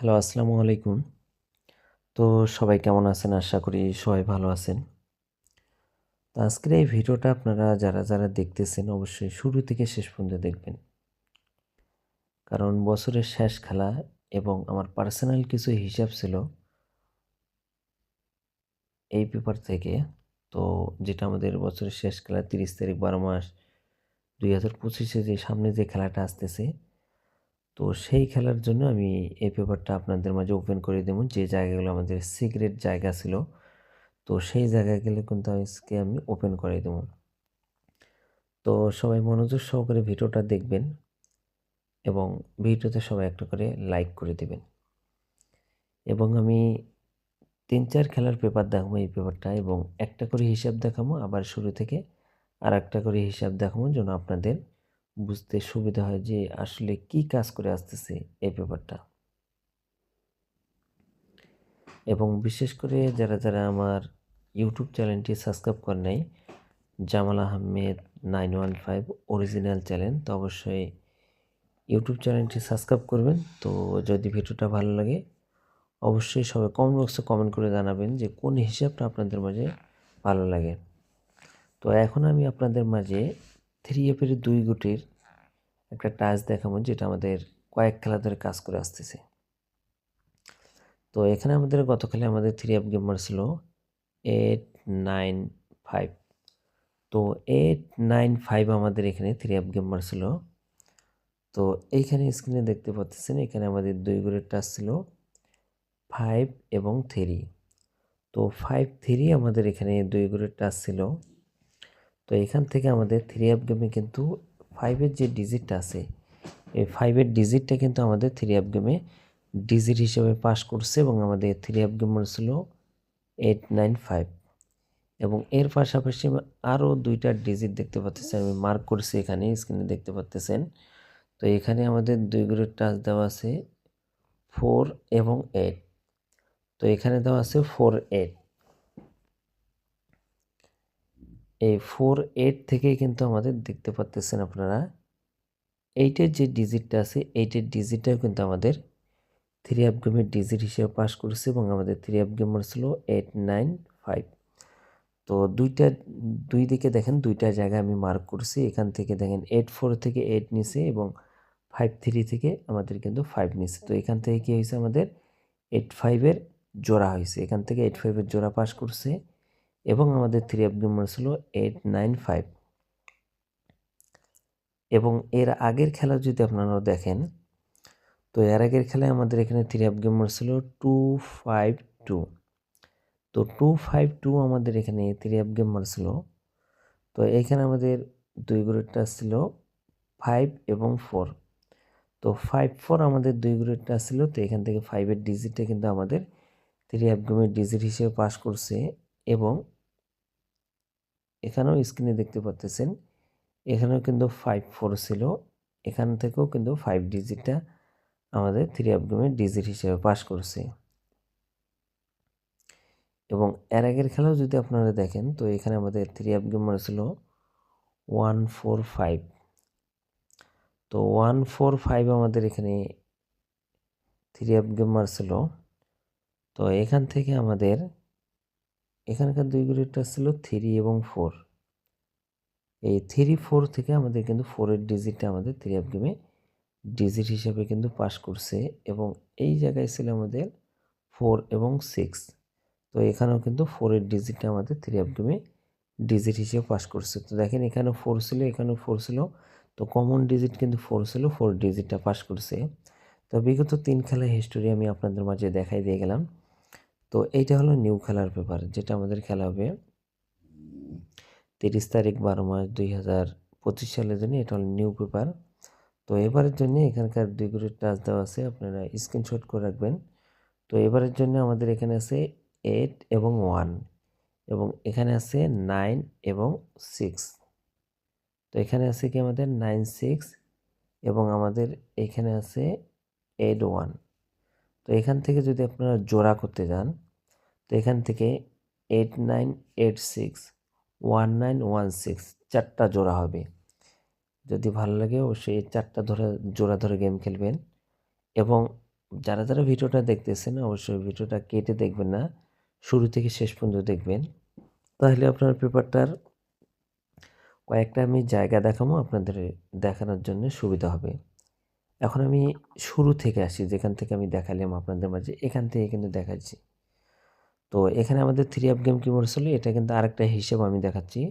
Hello, আসসালামু আলাইকুম। তো সবাই কেমন আছেন? আশা করি সবাই ভালো আছেন। তো আজকের এই ভিডিওটা আপনারা যারা দেখতেছেন অবশ্যই শুরু থেকে শেষ পর্যন্ত দেখবেন। কারণ বছরের শেষ খেলা এবং আমার পার্সোনাল কিছু হিসাব ছিল এই পেপার থেকে। তো যেটা আমাদের বছরের শেষ খেলা 30 তারিখ 12 মাস 2025-এ যে সামনে যে খেলাটা আসতেছে, তো সেই খেলার জন্য আমি এই পেপারটা আপনাদের মাঝে ওপেন করে দেবো। যে জায়গাগুলো আমাদের সিক্রেট জায়গা ছিল, তো সেই জায়গাগুলো কিন্তু আজকে আমি ওপেন করে দেবো। তো সবাই মনোযোগ সহকারে ভিডিওটা দেখবেন এবং ভিডিওতে সবাই একটা করে লাইক করে দেবেন। এবং আমি 3-4 খেলার পেপার দেখাবো এই পেপারটা, এবং একটা করে হিসাব দেখাবো, আবার শুরু থেকে আর একটা করে হিসাব দেখাবো, যেন আপনাদের বুঝতে সুবিধা হয় যে আসলে কি কাজ করে আসতেছে এই পেপারটা। এবং বিশেষ করে যারা আমার ইউটিউব চ্যানেলটি সাবস্ক্রাইব করে নাই, জামাল আহমেদ 915 অরিজিনাল চ্যানেল, তো অবশ্যই ইউটিউব চ্যানেলটি সাবস্ক্রাইব করবেন। তো যদি ভিডিওটা ভালো লাগে অবশ্যই সবাই কমেন্ট বক্সে কমেন্ট করে জানাবেন যে কোন হিসাবটা আপনাদের মাঝে ভালো লাগে। তো এখন আমি আপনাদের মাঝে 3F-এর 2 গুটির একটা টাচ দেখাবো, যেটা আমাদের কয়েক খেলা ধরে কাজ করে আসতেছে। তো এখানে আমাদের গত খেলায় আমাদের 3F গেমার ছিল 895। তো 895 আমাদের এখানে 3F গেমার ছিল। তো এইখানে স্ক্রিনে দেখতে পাচ্ছেন, এখানে আমাদের 2 গুটির টাচ ছিল 5 এবং 3। তো 5 3 আমাদের এখানে 2 করে টাচ ছিল। তো এখান থেকে আমাদের 3F গেমে কিন্তু 5-এর যে ডিজিটটা আছে, এই 5-এর ডিজিটটা কিন্তু আমাদের 3F গেমে ডিজিট হিসেবে পাস করছে, এবং আমাদের 3F গেমের ছিল 895। এবং এর পাশাপাশি আরও 2টা ডিজিট দেখতে পাচ্ছেন, আমি মার্ক করছি এখানে স্ক্রিনে দেখতে পাচ্ছেন। তো এখানে আমাদের 2 করে টাচ দেওয়া আছে 4 এবং 8। তো এখানে দেওয়া আছে 4 8। এই 4 8 থেকেই কিন্তু আমাদের দেখতে পাচ্ছেন আপনারা 8-এর যে ডিজিটটা আছে, 8-এর ডিজিটটাও কিন্তু আমাদের 3F গেমের ডিজিট হিসেবে পাস করেছে, এবং আমাদের 3F গেমার ছিল 895। তো দুই দিকে দেখেন 2টা জায়গায় আমি মার্ক করছি। এখান থেকে দেখেন 84 থেকে 8 নিছে, এবং 53 থেকে আমাদের কিন্তু 5 নিছে। তো এখান থেকে কি হয়েছে, আমাদের 85-এর জোড়া হয়েছে। এখান থেকে 85-এর জোড়া পাস করছে, এবং আমাদের 3F গেমার ছিল 895। এবং এর আগের খেলা যদি আপনারা দেখেন, তো এর আগের খেলায় আমাদের এখানে 3F গেমার ছিল 252। তো 252 আমাদের এখানে 3F গেমার ছিল। তো এখানে আমাদের 2 গ্রেডটা ছিল 5 এবং 4। তো 5 4 আমাদের 2 গ্রেডটা ছিল। তো এখান থেকে 5-এর ডিজিটটা কিন্তু আমাদের 3F গেমের ডিজিট হিসেবে পাস করছে, এবং এখানেও স্ক্রিনে দেখতে পাচ্ছেন এখানেও কিন্তু 5 4 ছিল। এখান থেকেও কিন্তু 5 ডিজিটটা আমাদের 3F গেমের ডিজিট হিসেবে পাস করছে। এবং এর আগের খেলাও যদি আপনারা দেখেন, তো এখানে আমাদের 3F গেমার ছিল 145। তো 145 আমাদের এখানে 3F গেমার ছিল। তো এখান থেকে আমাদের এখানকার 2 গ্রেডটা ছিল 3 এবং 4। এই 3 4 থেকে আমাদের কিন্তু 4-এর ডিজিটটা আমাদের 3F গেমে ডিজিট হিসেবে কিন্তু পাস করছে, এবং এই জায়গায় ছিল আমাদের 4 এবং 6। তো এখানেও কিন্তু 4-এর ডিজিটটা আমাদের 3F গেমে ডিজিট হিসেবে পাস করছে। তো দেখেন এখানেও 4 ছিল, এখানেও 4 ছিল। তো কমন ডিজিট কিন্তু 4 ছিল, 4 ডিজিটটা পাস করছে। তো বিগত 3 খেলার হিস্টোরি আমি আপনাদের মাঝে দেখাই দিয়ে গেলাম। তো এইটা হলো নিউ খেলার পেপার, যেটা আমাদের খেলা হবে 30 তারিখ 12 মাস 2025 সালের জন্য। এটা হলো নিউ পেপার। তো এবারের জন্য এখানকার 2 গ্রেড টাচ দেওয়া আছে, আপনারা স্ক্রিনশট করে রাখবেন। তো এবারের জন্য আমাদের এখানে আছে 8 এবং 1, এবং এখানে আছে 9 এবং 6। তো এখানে আছে কি আমাদের 9 6, এবং আমাদের এখানে আছে 8 1। তো এখান থেকে যদি আপনারা জোড়া করতে যান, তো এখান থেকে 8 9 8 6 1 9 1 6 4টা জোড়া হবে। যদি ভালো লাগে অবশ্যই এই 4টা জোড়া ধরে গেম খেলবেন। এবং যারা যারা ভিডিওটা দেখতেছেন অবশ্যই ভিডিওটা কেটে দেখবেন না, শুরু থেকে শেষ পর্যন্ত দেখবেন, তাহলে আপনার পেপারটার কয়েকটা আমি জায়গা দেখাবো, আপনাদের দেখানোর জন্য সুবিধা হবে। এখন আমি শুরু থেকে আসি, যেখান থেকে আমি দেখালাম আপনাদের মাঝে, এখান থেকে কিন্তু দেখাচ্ছি। তো এখানে আমাদের থ্রি আপ গেম কিবোর্ড ছিল, এটা কিন্তু আরেকটা হিসাব আমি দেখাচ্ছি,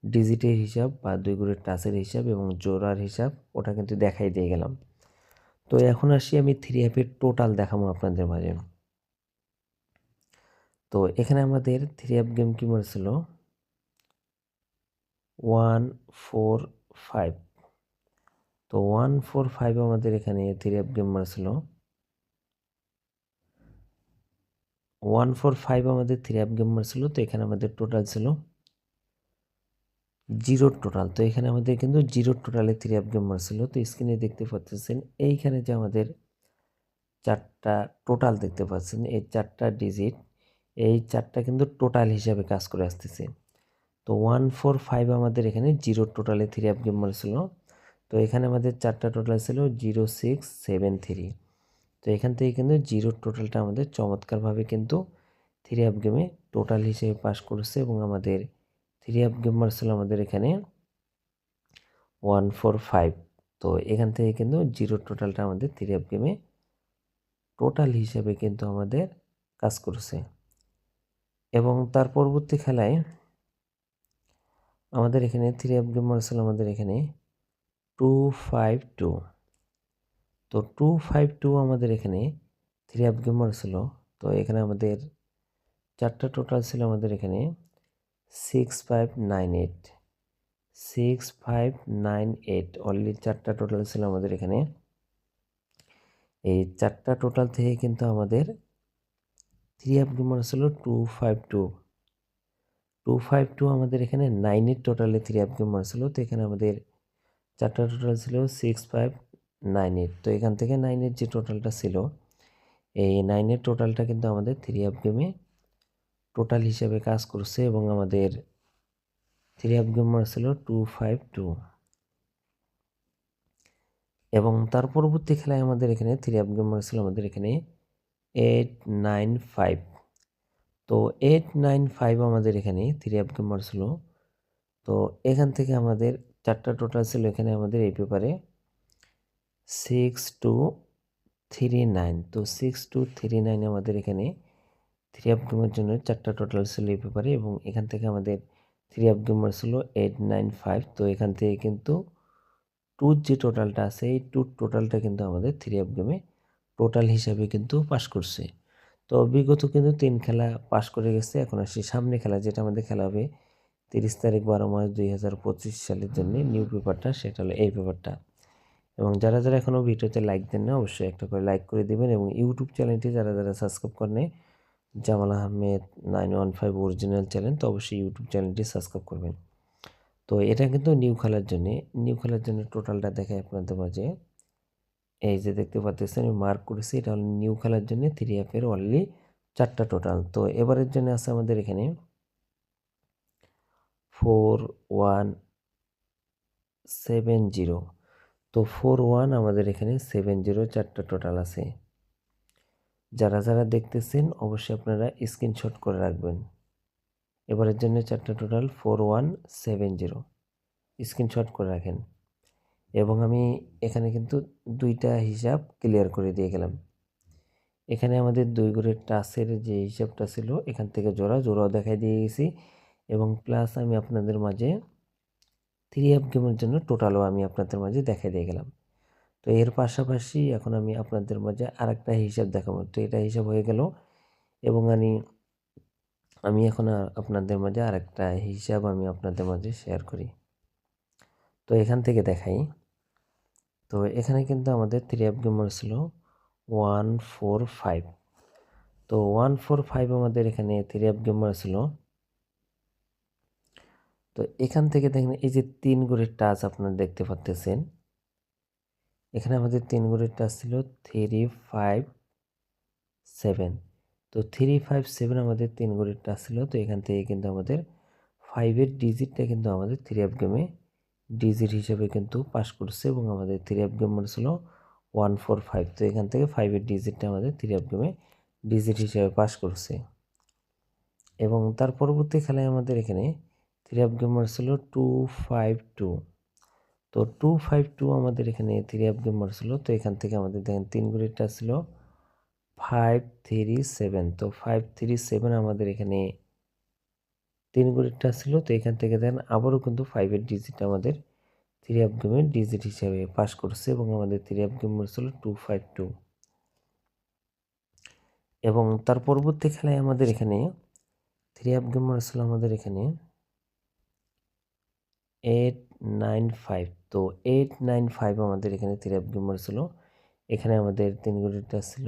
ডিজিটের হিসাব বা দুই ঘুরের টাচের হিসাব এবং জোড়ার হিসাব, ওটা কিন্তু দেখাই দিয়ে গেলাম। তো এখন আসি আমি থ্রি অ্যাপের টোটাল দেখাবো আপনাদের মাঝে। তো এখানে আমাদের থ্রি অ্যাপ গেম কিবোর্ড ছিল 145। তো 145 আমাদের এখানে থ্রি অ্যাপ গেমার ছিল 145 আমাদের থ্রি অ্যাপ গেমার ছিল। তো এখানে আমাদের টোটাল ছিল জিরো টোটাল। তো এখানে আমাদের কিন্তু জিরো টোটালে থ্রি অ্যাপ গেমার ছিল। তো স্ক্রিনে দেখতে পাচ্ছেন এইখানে যে আমাদের চারটা টোটাল দেখতে পাচ্ছেন, এই চারটা ডিজিট, এই চারটা কিন্তু টোটাল হিসাবে কাজ করে আসতেছে। তো 145 আমাদের এখানে জিরো টোটালে থ্রি অ্যাপ গেমার ছিল। তো এখানে আমাদের চারটা টোটাল ছিল 0673। তো এখান থেকে কিন্তু জিরো টোটালটা আমাদের চমৎকারভাবে কিন্তু থ্রি অ্যাপ গেমে টোটাল হিসেবে পাস করেছে এবং আমাদের থ্রি অ্যাপ গেমার ছিল আমাদের এখানে 145। তো এখান থেকে কিন্তু জিরো টোটালটা আমাদের থ্রি অ্যাপ গেমে টোটাল হিসেবে কিন্তু আমাদের কাজ করেছে। এবং তার পরবর্তী খেলায় আমাদের এখানে থ্রি অ্যাপ গেমার ছিল আমাদের এখানে 252। তো 252 আমাদের এখানে থ্রি অ্যাপ গেমার ছিল। তো এখানে আমাদের চারটা টোটাল ছিল আমাদের এখানে 6598। 6598 অনলি চারটা টোটাল ছিল আমাদের এখানে। এই চারটা টোটাল থেকে কিন্তু আমাদের থ্রি অ্যাপ গেমার ছিল 252। 252 আমাদের এখানে 9-এর টোটালে থ্রি অ্যাপ গেমার ছিল। তো এখানে আমাদের চারটা টোটাল ছিল 6598। তো এখান থেকে 9-এর যে টোটালটা ছিল, এই 9-এর টোটালটা কিন্তু আমাদের থ্রি অ্যাপ গেমে টোটাল হিসেবে কাজ করছে এবং আমাদের থ্রি অ্যাপ গেমার ছিল 252। এবং তার পরবর্তী খেলায় আমাদের এখানে থ্রি অ্যাপ গেমার ছিল আমাদের এখানে 895। তো 895 আমাদের এখানে থ্রি অ্যাপ গেমার ছিল। তো এখান থেকে আমাদের চারটা টোটাল ছিল এখানে আমাদের এই পেপারে 6239। তো 6239 আমাদের এখানে থ্রি অ্যাপ গেমের জন্য চারটা টোটাল ছিল এই পেপারে এবং এখান থেকে আমাদের থ্রি অ্যাপ গেমার ছিল 895। তো এখান থেকে কিন্তু টুর যে টোটালটা আছে এই টুর টোটালটা কিন্তু আমাদের থ্রি অ্যাপ গেমে টোটাল হিসাবে কিন্তু পাস করছে। তো বিগত কিন্তু 3 খেলা পাস করে গেছে। এখন আসি সামনে খেলা, যেটা আমাদের খেলা হবে 30 তারিখ 12 মাস 2025 সালের জন্য নিউ পেপারটা, সেটা হলো এই পেপারটা। এবং যারা যারা এখনও ভিডিওতে লাইক দেন না অবশ্যই একটা করে লাইক করে দিবেন এবং ইউটিউব চ্যানেলটি যারা যারা সাবস্ক্রাইব করেন জামাল আহমেদ 915 অরিজিনাল চ্যানেল, তো অবশ্যই ইউটিউব চ্যানেলটি সাবস্ক্রাইব করবেন। তো এটা কিন্তু নিউ খেলার জন্য টোটালটা দেখাই আপনাদের মাঝে। এই যে দেখতে পাচ্ছেন আমি মার্ক করেছি, এটা হলো নিউ খেলার জন্য থ্রি অ্যাপের অনলি চারটা টোটাল। তো এবারের জন্য আছে আমাদের এখানে 4170। তো 41 আমাদের এখানে 70 চারটা টোটাল আছে। যারা যারা দেখতেছেন অবশ্যই আপনারা স্ক্রিনশট করে রাখবেন। এবারের জন্য চারটা টোটাল 4170, স্ক্রিনশট করে রাখেন। এবং আমি এখানে কিন্তু দুইটা হিসাব ক্লিয়ার করে দিয়ে গেলাম। এখানে আমাদের দুই ঘরের টাচের যে হিসাবটা ছিল এখান থেকে জোড়াও দেখাই দিয়ে গেছি এবং প্লাস আমি আপনাদের মাঝে থ্রি অ্যাপ গেমের জন্য টোটালও আমি আপনাদের মাঝে দেখাই দিয়ে গেলাম। তো এর পাশাপাশি এখন আমি আপনাদের মাঝে আরেকটা হিসাব দেখাবো। তো এটা হিসাব হয়ে গেল এবং আমি এখন আপনাদের মাঝে আরেকটা হিসাব আমি আপনাদের মাঝে শেয়ার করি। তো এখান থেকে দেখাই। তো এখানে কিন্তু আমাদের থ্রি অ্যাপ গেমার ছিল 145। তো 145 আমাদের এখানে থ্রি অ্যাপ গেমার ছিল। তো এখান থেকে দেখেন এই যে 3 ঘরের টাচ আপনারা দেখতে পাচ্ছেন, এখানে আমাদের 3 ঘরের টাচ ছিল 357। তো 357 আমাদের 3 ঘরের টাচ ছিল। তো এখান থেকে কিন্তু আমাদের 5-এর ডিজিটটা কিন্তু আমাদের থ্রি অ্যাপ গেমে ডিজিট হিসেবে কিন্তু পাস করছে এবং আমাদের থ্রি অ্যাপ গেমার ছিল 145। তো এখান থেকে 5-এর ডিজিটটা আমাদের থ্রি অফ গেমে ডিজিট হিসেবে পাস করছে। এবং তার পরবর্তী খেলায় আমাদের এখানে থ্রি অফ গেম মারছিল 252। তো 252 আমাদের এখানে থ্রি অফ গেম মারছিল। তো এখান থেকে আমাদের দেখেন 3 গুলিটা ছিল 537। তো 537 আমাদের এখানে 3 গুলিটা ছিল। তো এখান থেকে দেখেন আবারও কিন্তু 5-এর ডিজিট আমাদের থ্রি অফ গেমের ডিজিট হিসেবে পাস করছে এবং আমাদের থ্রি অফ গেম মারছিল 252। এবং তার পরবর্তী খেলায় আমাদের এখানে থ্রি অফ গেম মারছিল আমাদের এখানে 895। তো 895 আমাদের এখানে থ্রি অফ গেম মারছিল। এখানে আমাদের 3 গুলিটা ছিল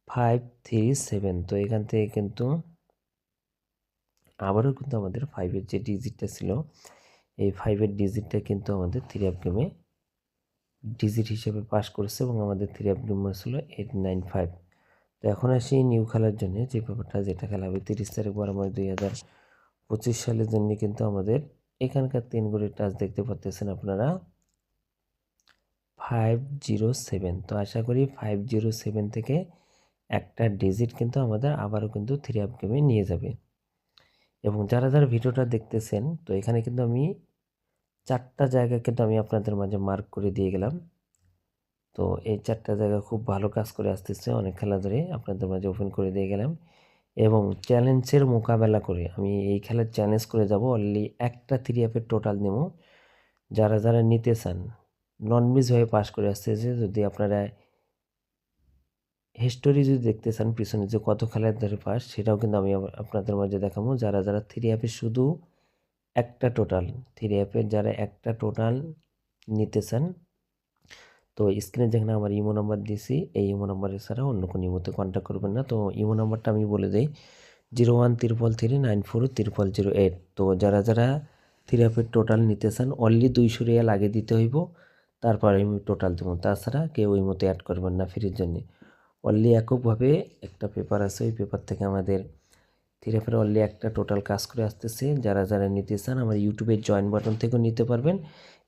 537। তো এখান থেকে কিন্তু আবারও কিন্তু আমাদের 5-এর যে ডিজিটটা ছিল এই 5-এর ডিজিটটা কিন্তু আমাদের থ্রি অফ গেমে ডিজিট হিসেবে পাস করেছে এবং আমাদের থ্রি অফ গেম ছিল 895। তো এখন আসি নিউ খেলার জন্য যে পেপারটা যেটা খেলা হবে 30 তারিখ 12 মার্চ 2025 সালের জন্য কিন্তু আমাদের এখানকার 3 গুলির টাচ দেখতে পাচ্ছেন আপনারা 507। তো আশা করি 507 থেকে একটা ডিজিট কিন্তু আমাদের আবারও কিন্তু থ্রি অফ গেমে নিয়ে যাবে। এবং যারা যারা ভিডিওটা দেখতেছেন তো এখানে কিন্তু আমি 4টা জায়গা কিন্তু আমি আপনাদের মাঝে মার্ক করে দিয়ে গেলাম। তো এই 4টা জায়গা খুব ভালো কাজ করে আসতেছে অনেক খেলা ধরে আপনাদের মাঝে ওপেন করে দিয়ে গেলাম। এবং চ্যালেঞ্জের মোকাবেলা করে আমি এই খেলার চ্যালেঞ্জ করে যাব। অনলি একটা থ্রি অ্যাপের টোটাল নেব। যারা যারা নিতে চান নন মিস হয়ে পাস করে আসতেছে। যদি আপনারা হিস্টোরি যদি দেখতে চান পিছনে যে কত খেলার ধরে পাস সেটাও কিন্তু আমি আপনাদের মাঝে দেখাবো। যারা যারা থ্রি অ্যাপে শুধু একটা টোটাল থ্রি অ্যাপের যারা একটা টোটাল নিতে চান তো স্ক্রিনে যেখানে আমার ইমো নাম্বার দিয়েছি এই ইমো নাম্বারে ছাড়া অন্য কোনো ইমোতে কন্ট্যাক্ট করবেন না। তো ইমো নাম্বারটা আমি বলে দিই 0133394008। তো যারা যারা থ্রি অ্যাপের টোটাল নিতে চান অনলি 200 রিয়াল আগে দিতে হইব, তারপর আমি টোটাল দেবো। তাছাড়া কেউ ওই মতো অ্যাড করবেন না ফ্রির জন্য। অনলি এককভাবে একটা পেপার আছে ওই পেপার থেকে আমাদের থ্রি অ্যাপের অনলি একটা টোটাল কাজ করে আসতেছে। যারা যারা নিতে চান আমার ইউটিউবের জয়েন বাটন থেকেও নিতে পারবেন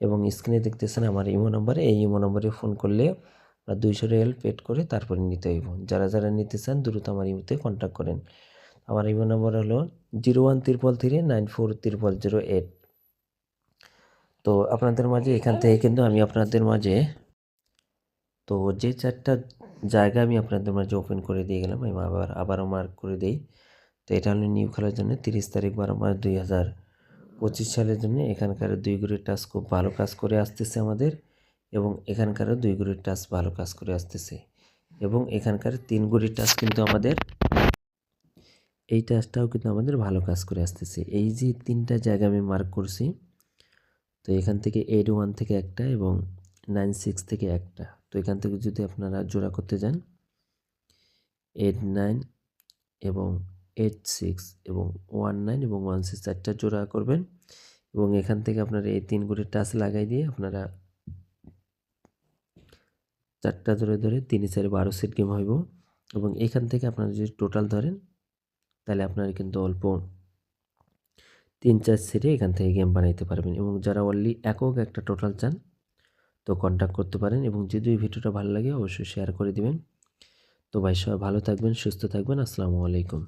এবং স্ক্রিনে দেখতেছেন আমার ইমো নাম্বারে এই ইমো নাম্বারে ফোন করলে 200 রিয়াল পেড করে তারপরে নিতে হইব। যারা যারা নিতে চান দ্রুত আমার ইমোতে কন্ট্যাক্ট করেন। আমার ইমো নাম্বার হলো 0133394008। তো আপনাদের মাঝে এখান থেকে কিন্তু আমি আপনাদের মাঝে তো যে 4টা জায়গা আমি আপনাদের মাঝে ওপেন করে দিয়ে গেলাম আমি আবারও মার্ক করে দিই। তো এটা হলো নিউ খেলার জন্য 30 তারিখ 12 মার্চ 2025 সালের জন্য এখানকার 2 গুলির টাচ খুব ভালো কাজ করে আসতেছে আমাদের এবং এখানকারও 2 গুলির টাচ ভালো কাজ করে আসতেছে এবং এখানকার 3 গুলির টাচ কিন্তু আমাদের এই টাচটাও কিন্তু আমাদের ভালো কাজ করে আসতেছে। এই যে 3টা জায়গা আমি মার্ক করছি তো এখান থেকে 81 থেকে একটা এবং 96 থেকে একটা। তো এখান থেকে যদি আপনারা জোড়া করতে যান 89 এবং 86 এবং 19 এবং 16 4টা জোড়া করবেন এবং এখান থেকে আপনারা এই 3 গুলির টাচ লাগাই দিয়ে আপনারা 4টা ধরে ধরে 3 4 12 সেট গেম হইব এবং এখান থেকে আপনারা যদি টোটাল ধরেন তাহলে আপনারা কিন্তু অল্প 3-4 সেটে এখান থেকে গেম বানাইতে পারবেন। এবং যারা অনলি একক একটা টোটাল চান তো কন্ট্যাক্ট করতে পারেন এবং যদি এই ভিডিওটা ভালো লাগে অবশ্যই শেয়ার করে দিবেন। তো ভাই সবাই ভালো থাকবেন, সুস্থ থাকবেন। আসসালামু আলাইকুম।